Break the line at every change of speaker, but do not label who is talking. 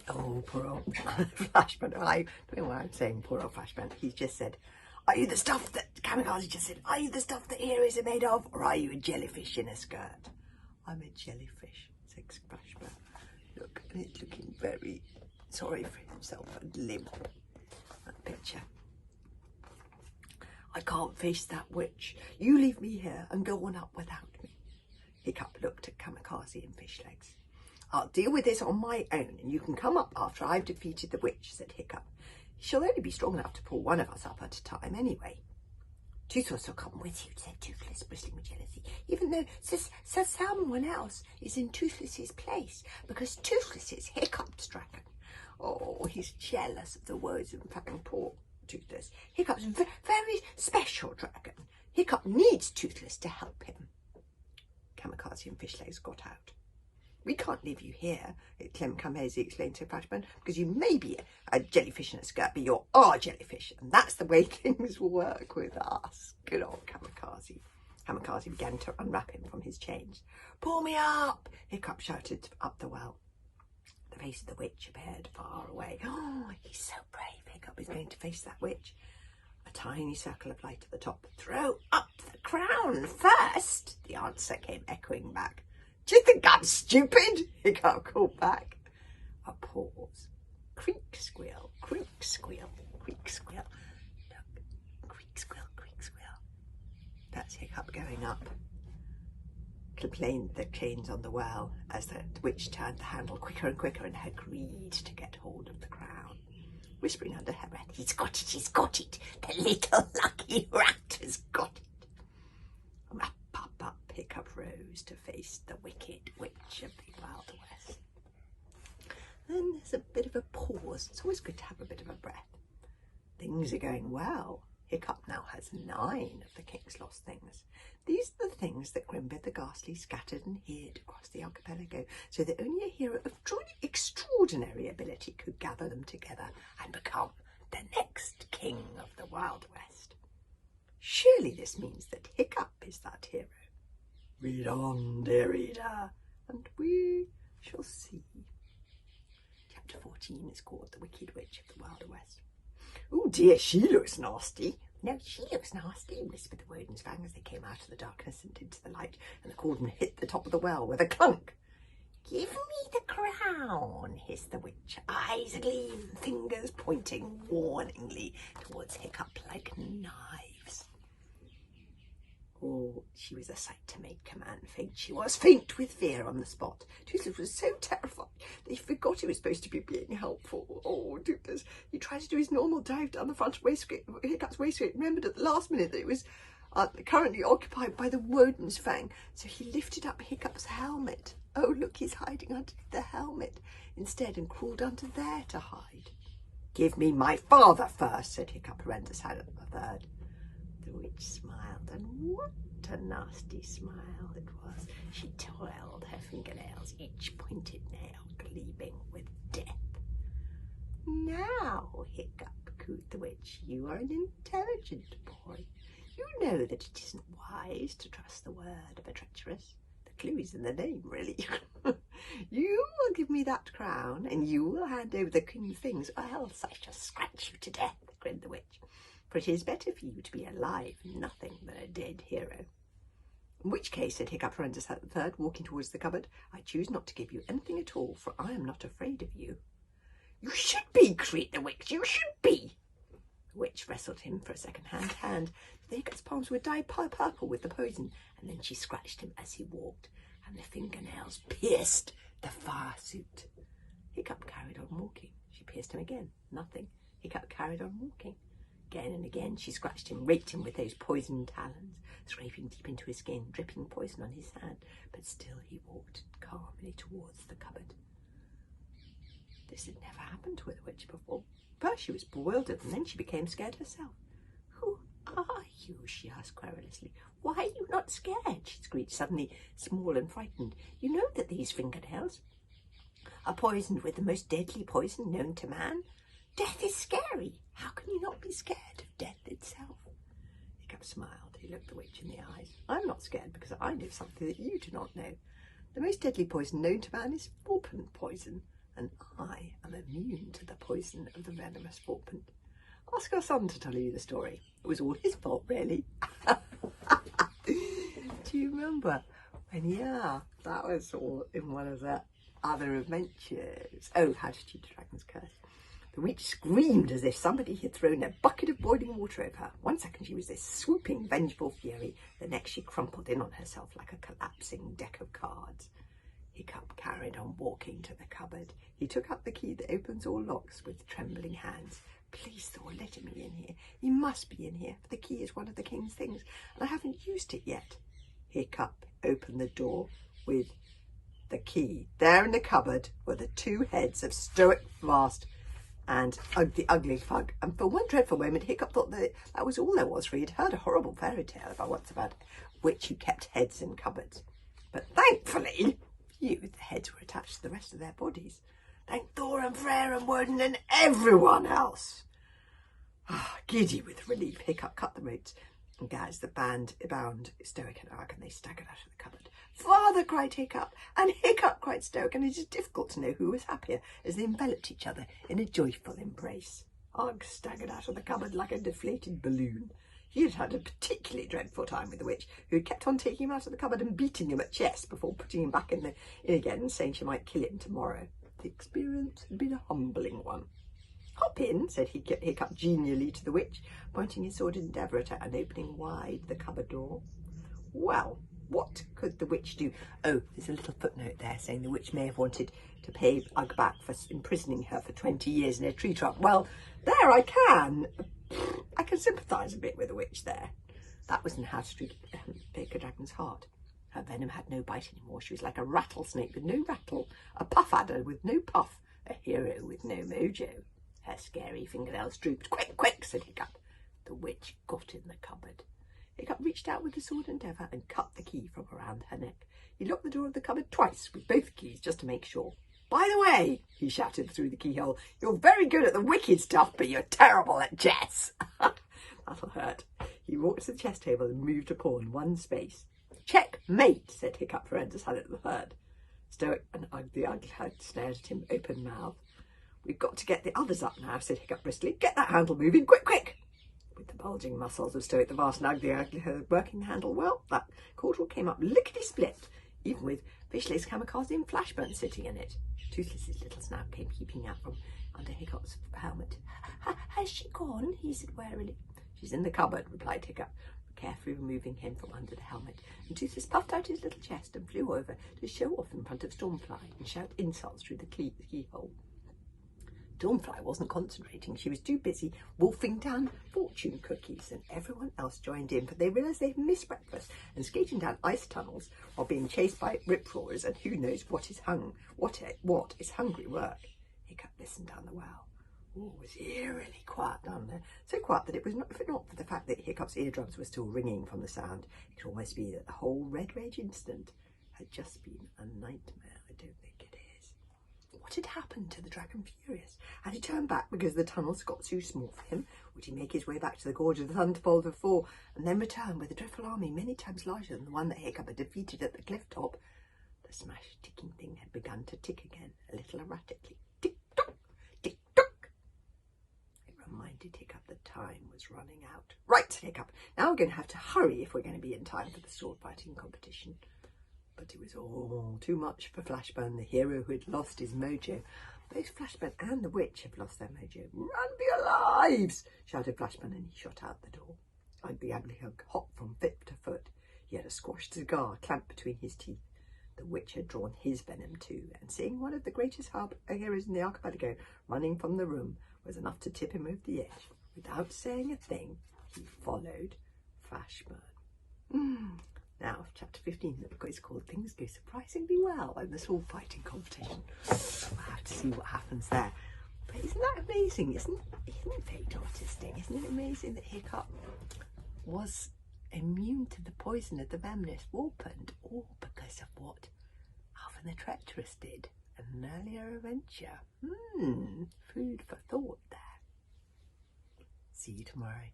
Oh, poor old Flashman. I don't know why I'm saying poor old Flashman. He's just said, are you the stuff that, Kamikaze just said, are you the stuff that heroes are made of, or are you a jellyfish in a skirt? I'm a jellyfish, said Flashman. Look, and he's looking very sorry for himself and limp. That picture. I can't face that witch. You leave me here and go on up without me. Hiccup looked at Kamikaze and Fishlegs. I'll deal with this on my own, and you can come up after I've defeated the witch, said Hiccup. She'll only be strong enough to pull one of us up at a time anyway. Toothless will come with you, said Toothless, bristling with jealousy, even though someone else is in Toothless's place, because Toothless is Hiccup's dragon. Oh, he's jealous of the Wozenfang, poor Toothless. Hiccup's very special dragon. Hiccup needs Toothless to help him. Kamikaze and Fishlegs got out. We can't leave you here, Kamikaze explained to Flashman, because you may be a jellyfish in a skirt, but you're our jellyfish, and that's the way things will work with us. Good old Kamikaze. Kamikaze began to unwrap him from his chains. Pull me up, Hiccup shouted up the well. The face of the witch appeared far away. Oh, he's so brave. Hiccup is going to face that witch. A tiny circle of light at the top. Throw up the crown first, the answer came echoing back. Do you think I'm stupid? Hiccup called back. A pause. Creak, squeal, creak, squeal, creak, squeal. Look, creak, squeal, creak, squeal. That's Hiccup going up. Complained the chains on the well as the witch turned the handle quicker and quicker and agreed to get hold of the crown. Whispering under her breath, he's got it, he's got it. The little lucky rat has got it. Up, Hiccup rose to face the wicked witch of the Wild West. Then there's a bit of a pause. It's always good to have a bit of a breath. Things are going well. Hiccup now has 9 of the king's lost things. These are the things that Grimbeard the Ghastly scattered and hid across the archipelago, so that only a hero of truly extraordinary ability could gather them together and become the next king of the Wild West. Surely this means that Hiccup is that hero. Read on, dear reader, and we shall see. Chapter 14 is called The Wicked Witch of the Wild West. Oh dear, she looks nasty. No, she looks nasty, whispered the Woden's-Fang as they came out of the darkness and into the light, and the cauldron hit the top of the well with a clunk. Give me the crown, hissed the witch, eyes agleam, fingers pointing warningly towards Hiccup like knives. Oh, she was a sight to make a man faint. She was faint with fear on the spot. Toothless was so terrified that he forgot he was supposed to be being helpful. Oh, Toothless. He tried to do his normal dive down the front of Hiccup's waistcoat, remembered at the last minute that it was currently occupied by the Woden's-Fang, so he lifted up Hiccup's helmet. Oh, look, he's hiding underneath the helmet instead and crawled under there to hide. Give me my father first, said Hiccup, horrendous hand at the third. The witch smiled, and what a nasty smile it was. She toiled her fingernails, each pointed nail gleaming with death. Now, Hiccup, cooed the witch, you are an intelligent boy. You know that it isn't wise to trust the word of a treacherous. The clue is in the name, really. You will give me that crown, and you will hand over the king's things, or else I shall scratch you to death, grinned the witch. For it is better for you to be alive and nothing than a dead hero. In which case, said Hiccup, horrendous at the third, walking towards the cupboard, I choose not to give you anything at all, for I am not afraid of you. You should be, shrieked the witch, you should be. The witch wrestled him for a second hand. The Hiccup's palms were dyed purple with the poison, and then she scratched him as he walked, and the fingernails pierced the fur suit. Hiccup carried on walking. She pierced him again. Nothing. Hiccup carried on walking. Again and again she scratched him, raked him with those poisoned talons, scraping deep into his skin, dripping poison on his hand, but still he walked calmly towards the cupboard. This had never happened to a witch before. First she was bewildered, and then she became scared herself. Who are you? She asked querulously. Why are you not scared? She screeched, suddenly small and frightened. You know that these fingernails are poisoned with the most deadly poison known to man. Death is scary. How can you not be scared of death itself? Hiccup smiled. He looked the witch in the eyes. I'm not scared because I know something that you do not know. The most deadly poison known to man is Fulpen poison. and I am immune to the poison of the venomous Warpent. Ask your son to tell you the story. It was all his fault, really. Do you remember when, yeah, that was all in one of the other adventures. Oh, How to Cheat a Dragon's Curse. The witch screamed as if somebody had thrown a bucket of boiling water over her. 1 second she was this swooping, vengeful fury. The next she crumpled in on herself like a collapsing deck of cards. Hiccup carried on walking to the cupboard. He took up the key that opens all locks with trembling hands. Please, Thor, let him in here. He must be in here, for the key is one of the king's things, and I haven't used it yet. Hiccup opened the door with the key. There in the cupboard were the 2 heads of Stoic Fast and the Ugly Fug, and for one dreadful moment Hiccup thought that was all there was, for he'd heard a horrible fairy tale about a witch who kept heads in cupboards. But thankfully, the heads were attached to the rest of their bodies. Thank Thor and Freyr and Woden and everyone else. Giddy with relief, Hiccup cut the ropes and gags that bound Stoic and Ugg, and they staggered out of the cupboard. Father, cried Hiccup, and Hiccup cried Stoic, and it is difficult to know who was happier as they enveloped each other in a joyful embrace. Ugg staggered out of the cupboard like a deflated balloon. He had had a particularly dreadful time with the witch, who had kept on taking him out of the cupboard and beating him at chess before putting him back in again and saying she might kill him tomorrow. The experience had been a humbling one. Hop in, said Hiccup genially to the witch, pointing his sword endeavour at her and opening wide the cupboard door. Well, what could the witch do? Oh, there's a little footnote there saying the witch may have wanted to pay Ugg back for imprisoning her for 20 years in a tree trunk. Well, there I can sympathise a bit with the witch there. That was in How to Break a Dragon's Heart. Her venom had no bite anymore. She was like a rattlesnake with no rattle, a puff adder with no puff, a hero with no mojo. Her scary fingernails drooped. Quick, quick, said Hiccup. The witch got in the cupboard. Hiccup reached out with the sword endeavour and cut the key from around her neck. He locked the door of the cupboard twice with both keys just to make sure. By the way, he shouted through the keyhole, you're very good at the wicked stuff, but you're terrible at chess. That'll hurt. He walked to the chess table and moved a pawn 1 space. Checkmate, said Hiccup for Ender Salad the Third. Stoic and the Ugly Fug stared at him open-mouthed. We've got to get the others up now, said Hiccup briskly. Get that handle moving, quick, quick! With the bulging muscles of Stoic the Vast and Ugly working the handle well, that caudrel came up lickety-split, even with Fishlay's kamikaze and Flashburn sitting in it. Toothless's little snout came peeping out from under Hiccup's helmet. Has she gone? He said warily. She's in the cupboard, replied Hiccup, carefully removing him from under the helmet, and Toothless puffed out his little chest and flew over to show off in front of Stormfly and shout insults through the keyhole. Stormfly wasn't concentrating. She was too busy wolfing down fortune cookies, and everyone else joined in, for they realised they'd missed breakfast and skating down ice tunnels while being chased by rip-roarers, and who knows what is hungry work. Hiccup listened down the well. Oh, it was eerily quiet down there. So quiet that it was not for the fact that Hiccup's eardrums were still ringing from the sound. It could almost be that the whole Red Rage incident had just been a nightmare. I don't think it is. What had happened to the Dragon Furious? Had he turned back because the tunnels got too small for him? Would he make his way back to the gorge of the Thunderfold before, and then return with a dreadful army many times larger than the one that Hiccup had defeated at the cliff top? The smashed ticking thing had begun to tick again, a little erratically. Tick-tock, tick-tock. Reminded Hiccup that time was running out. Right, Hiccup, now we're going to have to hurry if we're going to be in time for the sword fighting competition. But it was all too much for Flashburn, the hero who had lost his mojo. Both Flashburn and the witch have lost their mojo. Run for your lives, shouted Flashburn, and he shot out the door. The Ugly Fug hopped from foot to foot. He had a squashed cigar clamped between his teeth. The witch had drawn his venom too, and seeing one of the greatest heroes in the archipelago running from the room was enough to tip him over the edge. Without saying a thing, he followed Flashburn. Now, chapter 15, the book is called Things Go Surprisingly Well in the Sword Fighting Competition. We'll have to see what happens there. But isn't that amazing? Isn't fate artistic? Isn't it amazing that Hiccup was immune to the poison of the venomous Warpent, all because of what Alvin the Treacherous did in an earlier adventure? Food for thought there. See you tomorrow.